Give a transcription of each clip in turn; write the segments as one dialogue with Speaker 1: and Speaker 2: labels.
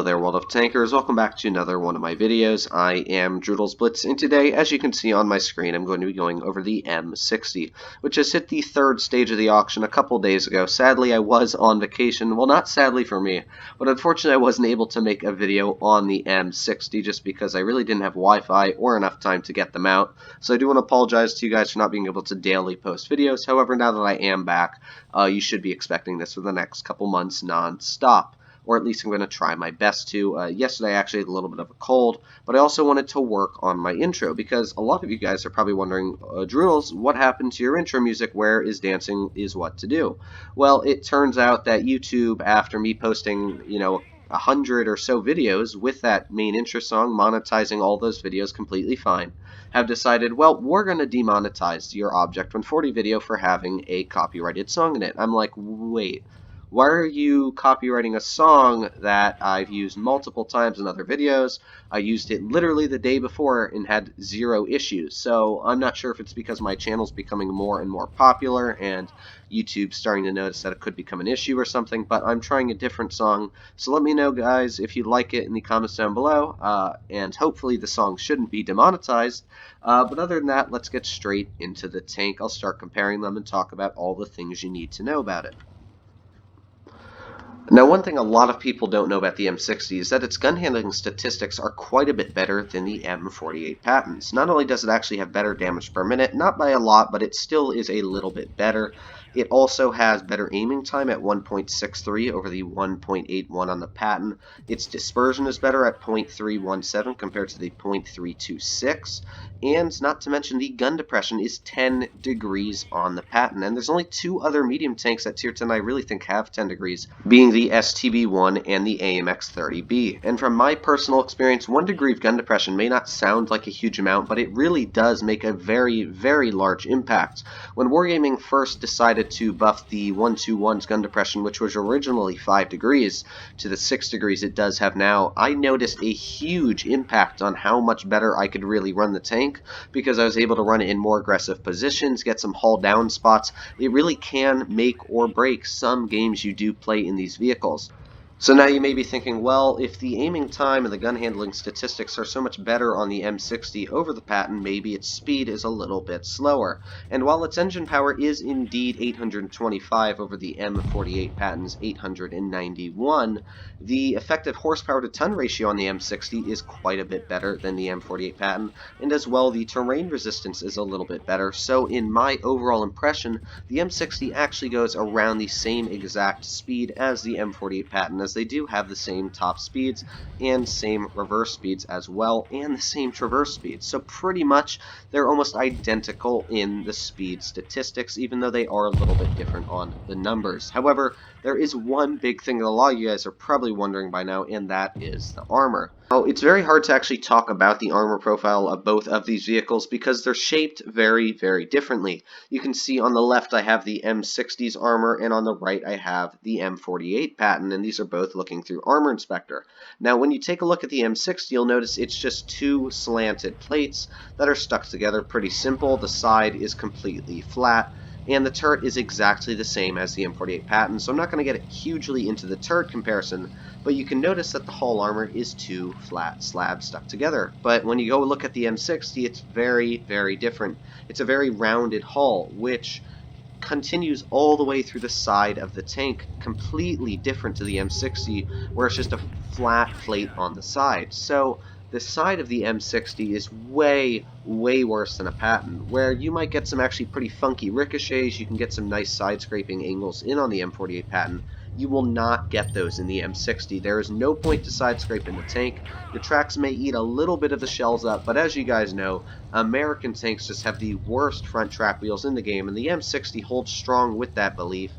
Speaker 1: Hello there, World of Tankers. Welcome back to another one of my videos. I am Blitz, and today, as you can see on my screen, I'm going to be going over the M60, which has hit the third stage of the auction a couple days ago. Sadly, I was on vacation. Well, not sadly for me, but unfortunately, I wasn't able to make a video on the M60 just because I really didn't have Wi-Fi or enough time to get them out. So I do want to apologize to you guys for not being able to daily post videos. However, now that I am back, you should be expecting this for the next couple months non-stop. Or at least I'm going to try my best to. Yesterday I actually had a little bit of a cold, but I also wanted to work on my intro, because a lot of you guys are probably wondering, Droodles, what happened to your intro music? Where is dancing is what to do? Well, it turns out that YouTube, after me posting, 100 or so videos with that main intro song, monetizing all those videos completely fine, have decided, well, we're going to demonetize your Object 140 video for having a copyrighted song in it. I'm like, wait. Why are you copywriting a song that I've used multiple times in other videos? I used it literally the day before and had 0 issues. So I'm not sure if it's because my channel's becoming more and more popular and YouTube's starting to notice that it could become an issue or something, but I'm trying a different song. So let me know, guys, if you like it in the comments down below, and hopefully the song shouldn't be demonetized. But other than that, let's get straight into the tank. I'll start comparing them and talk about all the things you need to know about it. Now, one thing a lot of people don't know about the M60 is that its gun handling statistics are quite a bit better than the M48 patents. Not only does it actually have better damage per minute, not by a lot, but it still is a little bit better. It also has better aiming time at 1.63 over the 1.81 on the patent. Its dispersion is better at 0.317 compared to the 0.326. And not to mention, the gun depression is 10 degrees on the patent. And there's only 2 other medium tanks at tier 10 I really think have 10 degrees, being the STB-1 and the AMX-30B. And from my personal experience, 1 degree of gun depression may not sound like a huge amount, but it really does make a very, very large impact. When Wargaming first decided to buff the 121's gun depression, which was originally 5 degrees, to the 6 degrees it does have now, I noticed a huge impact on how much better I could really run the tank, because I was able to run it in more aggressive positions, get some hull down spots. It really can make or break some games you do play in these vehicles. So now you may be thinking, well, if the aiming time and the gun handling statistics are so much better on the M60 over the patent, maybe its speed is a little bit slower. And while its engine power is indeed 825 over the M48 patent's 891, the effective horsepower to ton ratio on the M60 is quite a bit better than the M48 patent, and as well the terrain resistance is a little bit better. So in my overall impression, the M60 actually goes around the same exact speed as the M48 patent, as they do have the same top speeds and same reverse speeds as well, and the same traverse speeds. So pretty much they're almost identical in the speed statistics, even though they are a little bit different on the numbers. However, there is one big thing that a lot of you guys are probably wondering by now, and that is the armor. Now, it's very hard to actually talk about the armor profile of both of these vehicles because they're shaped very, very differently. You can see on the left I have the M60's armor, and on the right I have the M48 patent, and these are both looking through Armor Inspector. Now, when you take a look at the M60, you'll notice it's just 2 slanted plates that are stuck together. Pretty simple. The side is completely flat, and the turret is exactly the same as the M48 patent, so I'm not going to get hugely into the turret comparison, but you can notice that the hull armor is 2 flat slabs stuck together. But when you go look at the M60, it's very, very different. It's a very rounded hull, which continues all the way through the side of the tank, completely different to the M60, where it's just a flat plate on the side. So the side of the M60 is way, way worse than a patent, where you might get some actually pretty funky ricochets, you can get some nice side scraping angles in on the M48 patent. You will not get those in the M60. There is no point to side scrape in the tank. Your tracks may eat a little bit of the shells up, but as you guys know, American tanks just have the worst front track wheels in the game, and the M60 holds strong with that belief.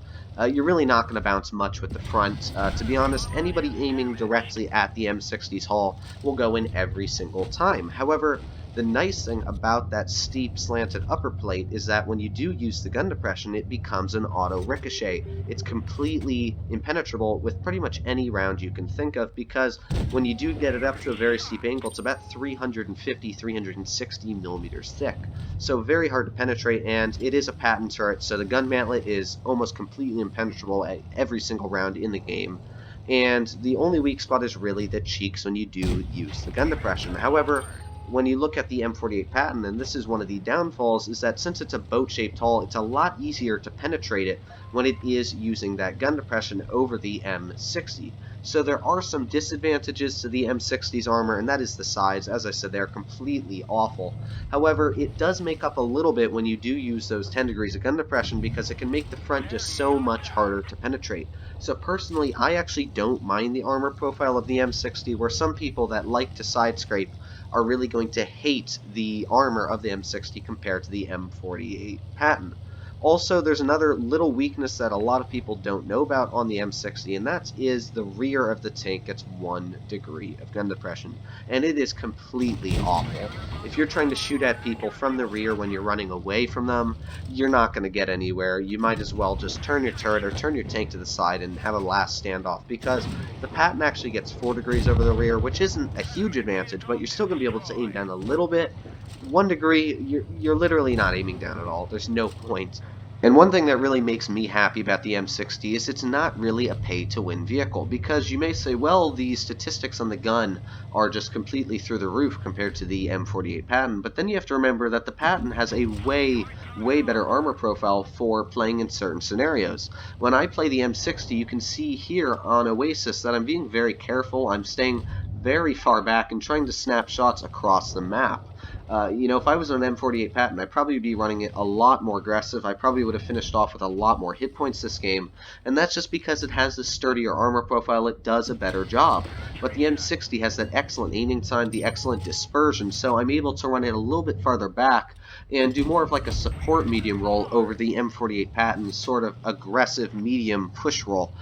Speaker 1: You're really not going to bounce much with the front. To be honest, anybody aiming directly at the M60's hull will go in every single time. However, the nice thing about that steep slanted upper plate is that when you do use the gun depression, it becomes an auto ricochet. It's completely impenetrable with pretty much any round you can think of, because when you do get it up to a very steep angle, it's about 350-360 millimeters thick. So very hard to penetrate, and it is a patent turret, so the gun mantlet is almost completely impenetrable at every single round in the game. and the only weak spot is really the cheeks when you do use the gun depression. However, when you look at the M48 patent, and this is one of the downfalls, is that since it's a boat-shaped hull, it's a lot easier to penetrate it when it is using that gun depression over the M60. So there are some disadvantages to the M60's armor, and that is the size. As I said, they're completely awful. However, it does make up a little bit when you do use those 10 degrees of gun depression, because it can make the front just so much harder to penetrate. So personally, I actually don't mind the armor profile of the M60, where some people that like to side scrape are really going to hate the armor of the M60 compared to the M48 patent. Also, there's another little weakness that a lot of people don't know about on the M60, and that is the rear of the tank gets 1 degree of gun depression, and it is completely awful. If you're trying to shoot at people from the rear when you're running away from them, you're not going to get anywhere. You might as well just turn your turret or turn your tank to the side and have a last standoff, because the patent actually gets 4 degrees over the rear, which isn't a huge advantage, but you're still going to be able to aim down a little bit. 1 degree, you're literally not aiming down at all. There's no point. And one thing that really makes me happy about the M60 is it's not really a pay-to-win vehicle, because you may say, well, the statistics on the gun are just completely through the roof compared to the M48 patent, but then you have to remember that the patent has a way better armor profile for playing in certain scenarios. When I play the M60, you can see here on Oasis that I'm being very careful. I'm staying very far back and trying to snap shots across the map. If I was on an M48 patent, I'd probably be running it a lot more aggressive. I probably would have finished off with a lot more hit points this game, and that's just because it has the sturdier armor profile. It does a better job. But the M60 has that excellent aiming time, the excellent dispersion, so I'm able to run it a little bit farther back and do more of like a support medium roll over the M48 patent's sort of aggressive medium push roll.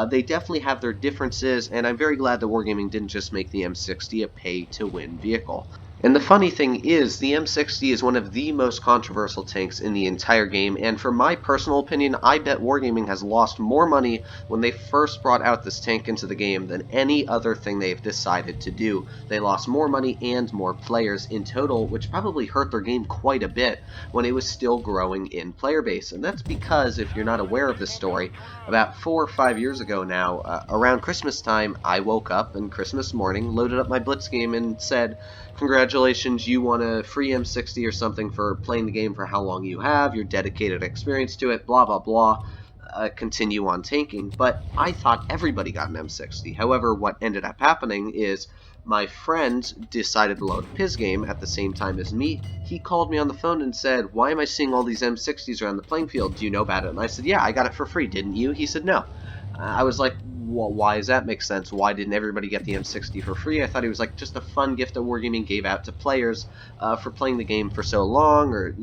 Speaker 1: They definitely have their differences, and I'm very glad that Wargaming didn't just make the M60 a pay-to-win vehicle. And the funny thing is, the M60 is one of the most controversial tanks in the entire game, and for my personal opinion, I bet Wargaming has lost more money when they first brought out this tank into the game than any other thing they've decided to do. They lost more money and more players in total, which probably hurt their game quite a bit when it was still growing in player base. And that's because, if you're not aware of this story, about 4 or 5 years ago now, around Christmas time, I woke up on Christmas morning, loaded up my Blitz game, and said, congratulations, you won a free M60 or something for playing the game for how long you have, your dedicated experience to it, blah, blah, blah. Continue on tanking. But I thought everybody got an M60. However, what ended up happening is my friend decided to load up his game at the same time as me. He called me on the phone and said, why am I seeing all these M60s around the playing field? Do you know about it? And I said, yeah, I got it for free, didn't you? He said, no. I was like, well, why does that make sense? Why didn't everybody get the M60 for free? I thought it was like just a fun gift that Wargaming gave out to players for playing the game for so long, or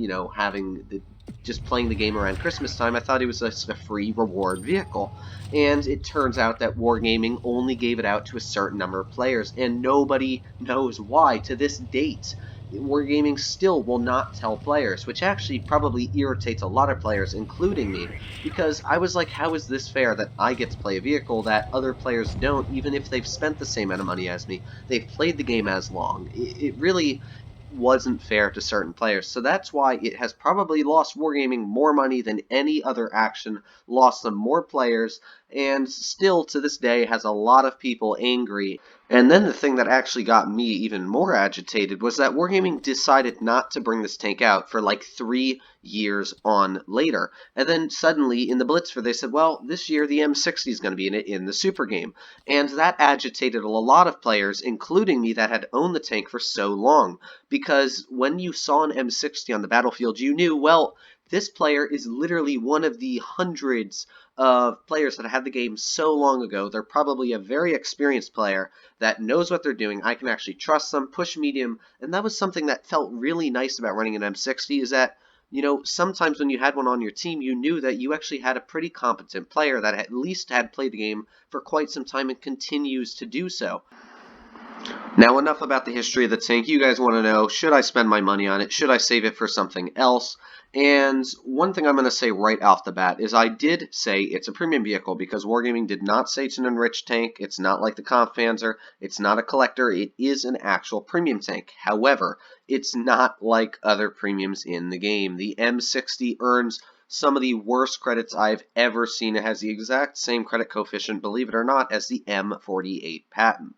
Speaker 1: just playing the game around Christmas time. I thought it was just a free reward vehicle, and it turns out that Wargaming only gave it out to a certain number of players, and nobody knows why to this date. Wargaming still will not tell players, which actually probably irritates a lot of players, including me, because I was like, how is this fair that I get to play a vehicle that other players don't, even if they've spent the same amount of money as me, they've played the game as long. It really wasn't fair to certain players, so that's why it has probably lost Wargaming more money than any other action, lost them more players, and still to this day has a lot of people angry. And then the thing that actually got me even more agitated was that Wargaming decided not to bring this tank out for like 3 years on later. And then suddenly in the Blitzer they said, well, this year the M60 is going to be in it in the Super Game. And that agitated a lot of players, including me, that had owned the tank for so long. Because when you saw an M60 on the battlefield, you knew, well, this player is literally one of the hundreds of players that had the game so long ago. They're probably a very experienced player that knows what they're doing. I can actually trust them, push medium, and that was something that felt really nice about running an M60, is that, sometimes when you had one on your team, you knew that you actually had a pretty competent player that at least had played the game for quite some time and continues to do so. Now, enough about the history of the tank. You guys want to know, should I spend my money on it? Should I save it for something else? And one thing I'm going to say right off the bat is I did say it's a premium vehicle, because Wargaming did not say it's an enriched tank. It's not like the Kampfpanzer. It's not a collector. It is an actual premium tank. However, it's not like other premiums in the game. The M60 earns some of the worst credits I've ever seen. It has the exact same credit coefficient, believe it or not, as the M48 patent.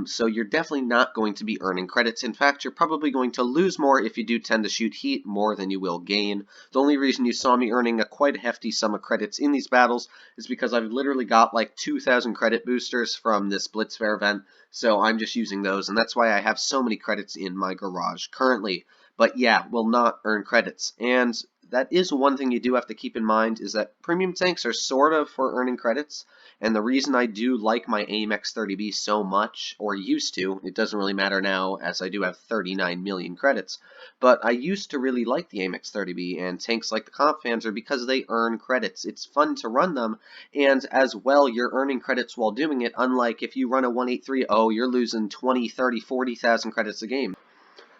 Speaker 1: So you're definitely not going to be earning credits. In fact, you're probably going to lose more if you do tend to shoot heat more than you will gain. The only reason you saw me earning a quite hefty sum of credits in these battles is because I've literally got like 2,000 credit boosters from this Blitz fair event, so I'm just using those, and that's why I have so many credits in my garage currently. But yeah, will not earn credits. And that is one thing you do have to keep in mind, is that premium tanks are sort of for earning credits. And the reason I do like my AIM X30B so much, or used to, it doesn't really matter now as I do have 39 million credits, but I used to really like the AIM X30B and tanks like the Comp Fans are because they earn credits. It's fun to run them, and as well you're earning credits while doing it, unlike if you run a 183, oh, you're losing 20, 30, 40,000 credits a game.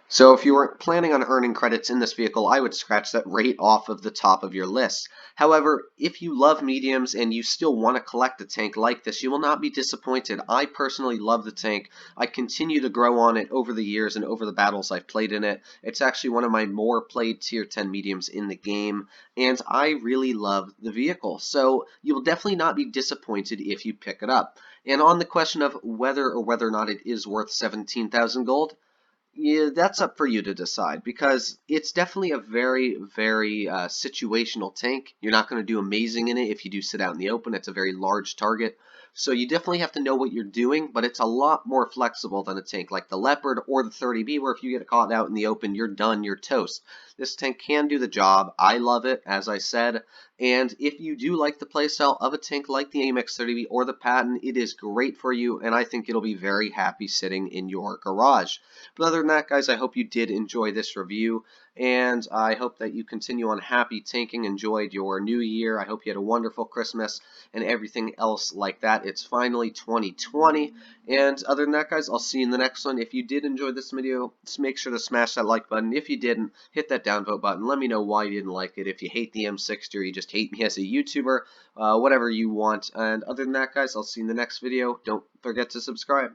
Speaker 1: So if you weren't planning on earning credits in this vehicle, I would scratch that right off of the top of your list. However, if you love mediums and you still want to collect a tank like this, you will not be disappointed. I personally love the tank. I continue to grow on it over the years and over the battles I've played in it. It's actually one of my more played tier 10 mediums in the game, and I really love the vehicle. So you will definitely not be disappointed if you pick it up. And on the question of whether or not it is worth 17,000 gold, yeah, that's up for you to decide, because it's definitely a very, very situational tank. You're not going to do amazing in it if you do sit out in the open. It's a very large target. So you definitely have to know what you're doing, but it's a lot more flexible than a tank like the Leopard or the 30B, where if you get caught out in the open, you're done, you're toast. This tank can do the job. I love it, as I said. And if you do like the playstyle of a tank like the AIM X30B or the Patton, it is great for you, and I think it'll be very happy sitting in your garage. But other than that, guys, I hope you did enjoy this review, and I hope that you continue on happy tanking, enjoyed your new year. I hope you had a wonderful Christmas and everything else like that. It's finally 2020, and other than that, guys, I'll see you in the next one. If you did enjoy this video, just make sure to smash that like button. If you didn't, hit that downvote button. Let me know why you didn't like it. If you hate the M60 or you just hate me as a YouTuber, whatever you want. And other than that, guys, I'll see you in the next video. Don't forget to subscribe.